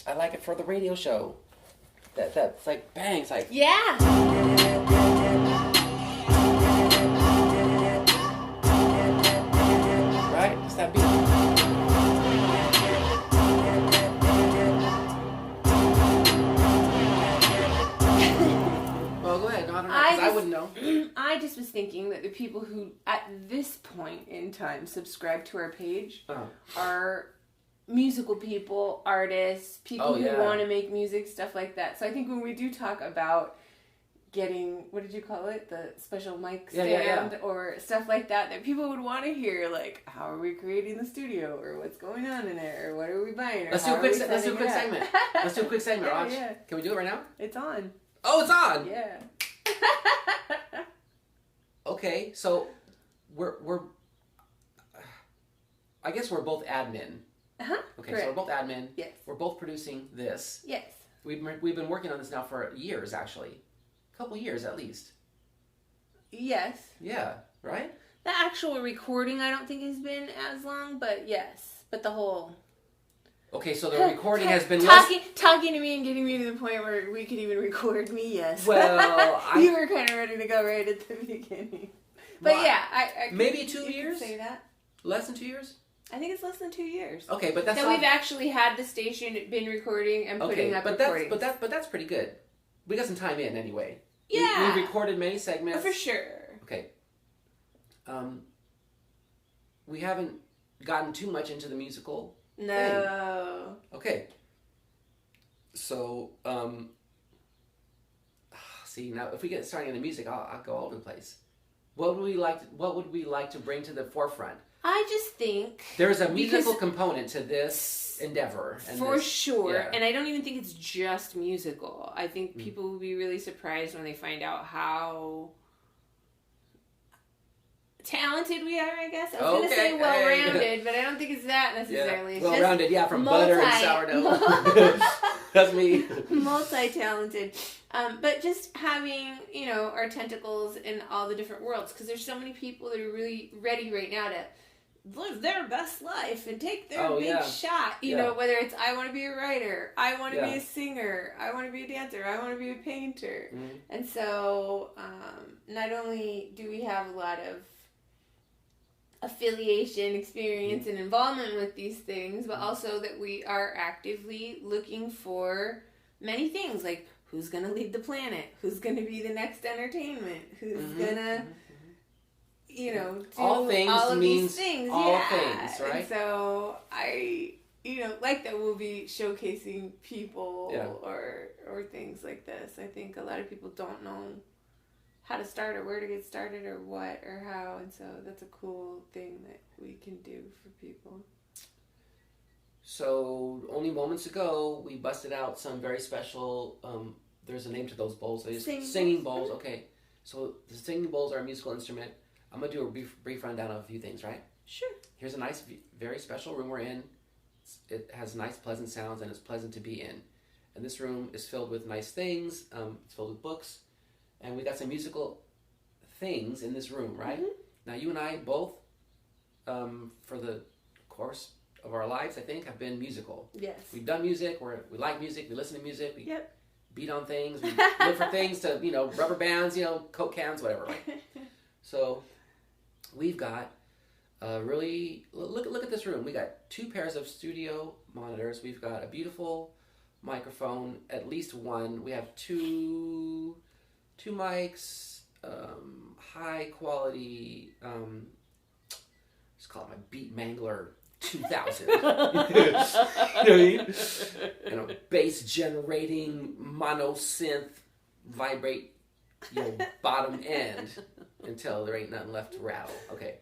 I like it for the radio show. That's like bang. It's like Yeah. right. It's that beat. Well, go ahead. No, I don't know. 'Cause I wouldn't know. I just was thinking that the people who, at this point in time, subscribe to our page are musical people, artists, people who want to make music, stuff like that. So I think when we do talk about getting, what did you call it? The special mic stand or stuff like that, that people would want to hear, like, how are we creating the studio, or what's going on in it, or what are we buying, or Let's do a quick segment. Let's do a quick segment, Raj. Yeah. Can we do it right now? It's on. Oh, it's on! Yeah. Okay, so we're I guess we're both admin. Uh-huh. Okay, Correct. so we're both admin. Yes. We're both producing this. Yes. We've been working on this now for years, actually. A couple years at least. Yes. Yeah, right? The actual recording I don't think has been as long, but yes. But the whole... Okay, so the recording has been talking to me and getting me to the point where we could even record me, yes. Well, you were kind of ready to go right at the beginning. But well, yeah, I maybe 2 years? Say that. Less than 2 years? I think it's less than 2 years. Okay, but that's that we've actually had the station been recording and putting up recordings. But that's pretty good. We got some time in anyway. Yeah. We recorded many segments. For sure. Okay. We haven't gotten too much into the musical. No. Thing. Okay. So, see, now if we get starting on the music, I'll go all over the place. What would we like to bring to the forefront? I just think there's a musical component to this endeavor. And for sure. And I don't even think it's just musical. I think people will be really surprised when they find out how talented we are, I guess. I was going to say well-rounded, but I don't think it's that necessarily. Yeah. Well-rounded, from butter and sourdough. That's me. Multi-talented. But just having, our tentacles in all the different worlds. Because there's so many people that are really ready right now to live their best life and take their big shot. You know, whether it's I want to be a writer, I want to be a singer, I want to be a dancer, I want to be a painter. Mm-hmm. And so not only do we have a lot of affiliation, experience, and involvement with these things, but also that we are actively looking for many things, like who's going to lead the planet, who's going to be the next entertainment, who's going to, do all things all of means these things. All things, right? And so I, like that we'll be showcasing people or things like this. I think a lot of people don't know how to start or where to get started or what or how, and so that's a cool thing that we can do for people. So only moments ago we busted out some very special there's a name to those bowls. Singing bowls. Okay, so the singing bowls are a musical instrument. I'm gonna do a brief rundown of a few things, right? Sure. Here's a nice, very special room we're in. It has nice pleasant sounds and it's pleasant to be in, and this room is filled with nice things. It's filled with books. And we got some musical things in this room, right? Mm-hmm. Now, you and I both, for the course of our lives, I think, have been musical. Yes. We've done music. We like music. We listen to music. We beat on things. We look for things to, rubber bands, Coke cans, whatever, right? So, we've got really... Look at this room. We got 2 pairs of studio monitors. We've got a beautiful microphone, at least one. We have 2 mics, high quality, just call it my Beat Mangler 2000. You know what I mean? And a bass generating mono synth vibrate, bottom end until there ain't nothing left to rattle. Okay.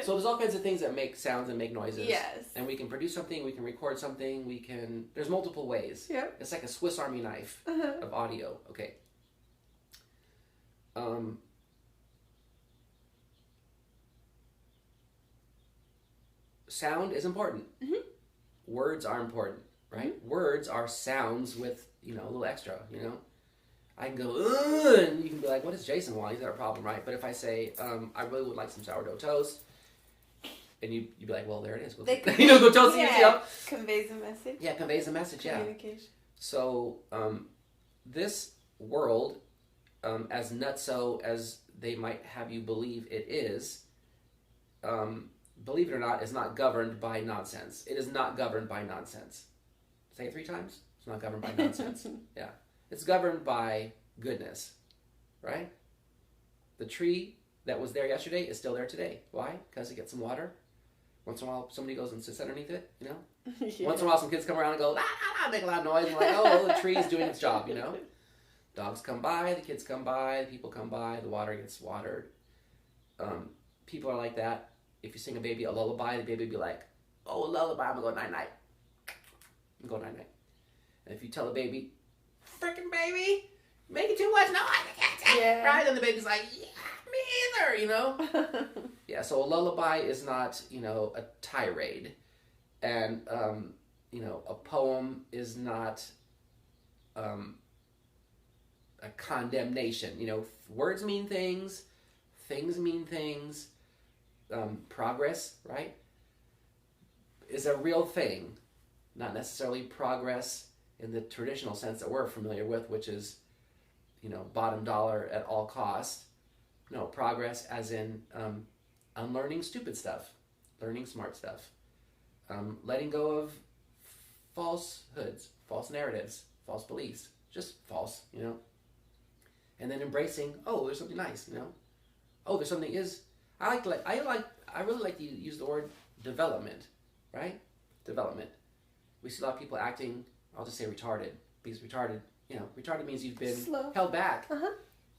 So there's all kinds of things that make sounds and make noises. Yes. And we can produce something, we can record something, there's multiple ways. Yep. It's like a Swiss Army knife of audio. Okay. Sound is important. Mm-hmm. Words are important, right? Mm-hmm. Words are sounds with, a little extra, I can go, ugh, and you can be like, what does Jason want? He's got a problem, right? But if I say, I really would like some sourdough toast, and you'd be like, well, there it is. Go tell us. Yeah, conveys a message. Yeah, conveys a message. Communication. So this world, as nutso as they might have you believe it is, believe it or not, is not governed by nonsense. It is not governed by nonsense. Say it 3 times. It's not governed by nonsense. Yeah. It's governed by goodness, right? The tree that was there yesterday is still there today. Why? Because it gets some water. Once in a while, somebody goes and sits underneath it, you know? Yeah. Once in a while, some kids come around and go, make a loud noise. And like, oh, the tree is doing its job, you know? Dogs come by, the kids come by, the people come by, the water gets watered. People are like that. If you sing a baby a lullaby, the baby will be like, oh, a lullaby, I'm going to go night-night. I'm going night-night. And if you tell the baby, freaking baby, making too much noise, I can't take it, right? And the baby's like, yeah, me either, you know? Yeah, so a lullaby is not, you know, a tirade. And, you know, a poem is not a condemnation. You know, words mean things mean things. Progress, right, is a real thing. Not necessarily progress in the traditional sense that we're familiar with, which is, you know, bottom dollar at all costs. No, progress as in unlearning stupid stuff, learning smart stuff, letting go of falsehoods, false narratives, false beliefs, just false, you know, and then embracing, oh, there's something nice, you know, oh, there's something I really like to use the word development, right? Development. We see a lot of people acting, I'll just say retarded, because retarded, you know, retarded means you've been held back. Uh-huh.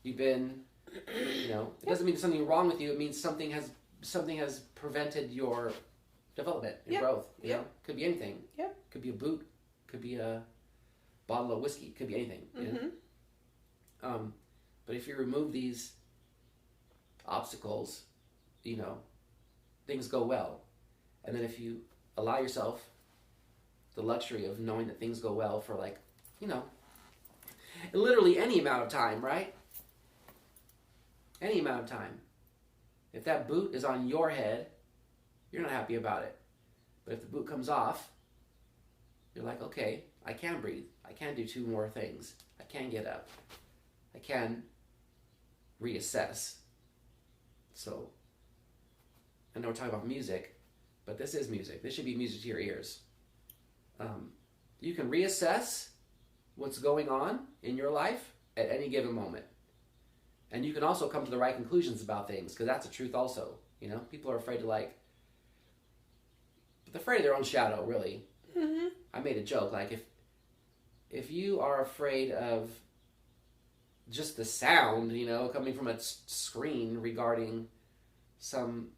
You've been, you know, it doesn't mean there's something wrong with you. It means something has prevented your development, your growth. You know, could be anything. Yeah. Could be a boot. Could be a bottle of whiskey. Could be anything. Mm-hmm. You know? But if you remove these obstacles, you know, things go well. And then if you allow yourself the luxury of knowing that things go well for, like, you know, literally any amount of time, right? Any amount of time. If that boot is on your head, you're not happy about it. But if the boot comes off, you're like, okay, I can breathe. I can do 2 more things. I can get up. I can reassess. So, I know we're talking about music, but this is music. This should be music to your ears. You can reassess what's going on in your life at any given moment. And you can also come to the right conclusions about things, because that's the truth also. You know, people are afraid to, like, they're afraid of their own shadow, really. Mm-hmm. I made a joke, like, if you are afraid of just the sound, you know, coming from a screen regarding some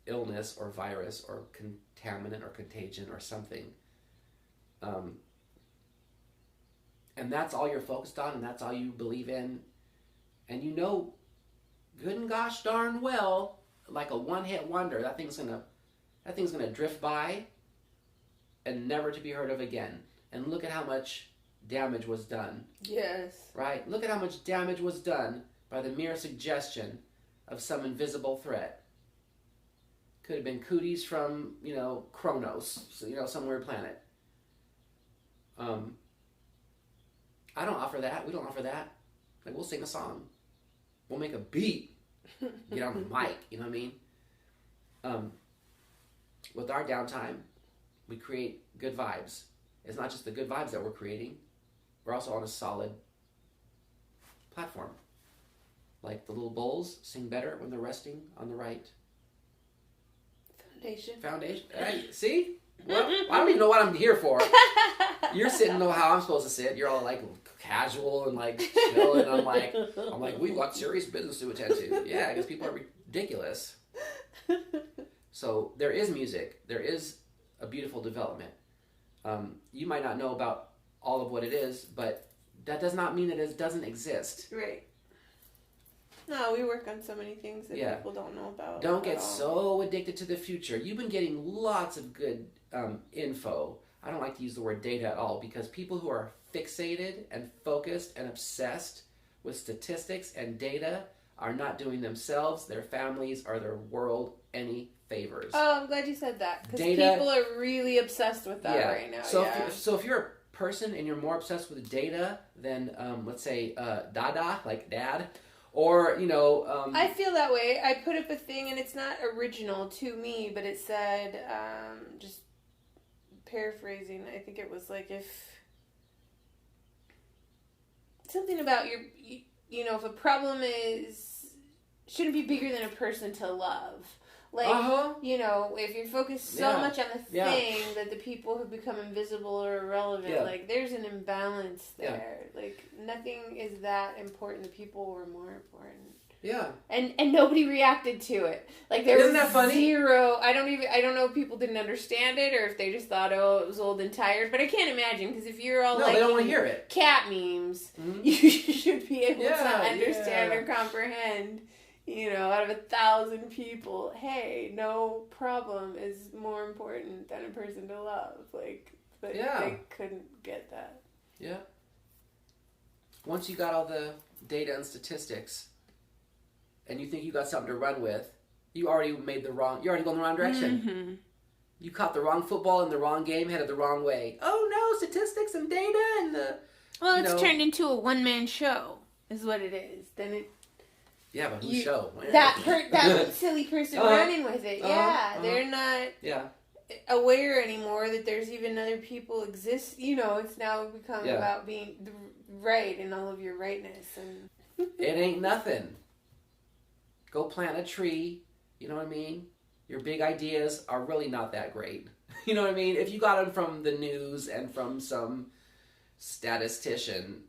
illness or virus or contaminant or contagion or something, and that's all you're focused on and that's all you believe in, and you know good and gosh darn well, like a one-hit wonder, that thing's gonna drift by and never to be heard of again. And look at how much damage was done. Yes. Right? Look at how much damage was done by the mere suggestion of some invisible threat. Could have been cooties from, you know, Kronos, so, you know, some weird planet. I don't offer that. We don't offer that. Like, we'll sing a song. We'll make a beat. Get on the mic, you know what I mean? With our downtime, we create good vibes. It's not just the good vibes that we're creating. We're also on a solid platform. Like the little bulls sing better when they're resting on the right foundation. Right? See? Well, I don't even know what I'm here for. You're sitting, know how I'm supposed to sit. You're all like casual and like chill, and I'm like, we've got serious business to attend to. Yeah, because people are ridiculous. So there is music. There is a beautiful development. You might not know about all of what it is, but that does not mean that it doesn't exist. Right. No, we work on so many things that people don't know about. Don't get so addicted to the future. You've been getting lots of good info. I don't like to use the word data at all, because people who are fixated and focused and obsessed with statistics and data are not doing themselves, their families, or their world any favors. Oh, I'm glad you said that, because people are really obsessed with that right now. So if you're a person and you're more obsessed with data than let's say dada, like dad, or I feel that way. I put up a thing, and it's not original to me, but it said, just paraphrasing, I think it was like, if something about if a problem shouldn't be bigger than a person to love. Like, if you're focused so much on the thing that the people have become invisible or irrelevant, like, there's an imbalance there. Yeah. Like, nothing is that important. The people were more important. Yeah. And nobody reacted to it. Like, there Isn't was that funny? zero. I don't know if people didn't understand it or if they just thought, it was old and tired. But I can't imagine, because if you're all they don't want to hear it. Cat memes, you should be able to understand or comprehend. Out of 1,000 people, hey, no problem is more important than a person to love. Like, but they couldn't get that. Yeah. Once you got all the data and statistics, and you think you got something to run with, you're already going the wrong direction. Mm-hmm. You caught the wrong football in the wrong game, headed the wrong way. Oh no, statistics and data and the... Well, it's turned into a one-man show, is what it is. Then it... Yeah, but whose show? That silly person running with it. They're not aware anymore that there's even other people exist. It's now become about being right and all of your rightness. And it ain't nothing. Go plant a tree. You know what I mean? Your big ideas are really not that great. You know what I mean? If you got them from the news and from some statistician,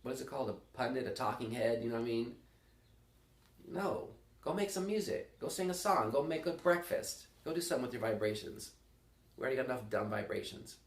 what is it called? A pundit, a talking head, you know what I mean? No. Go make some music. Go sing a song. Go make a breakfast. Go do something with your vibrations. We already got enough dumb vibrations.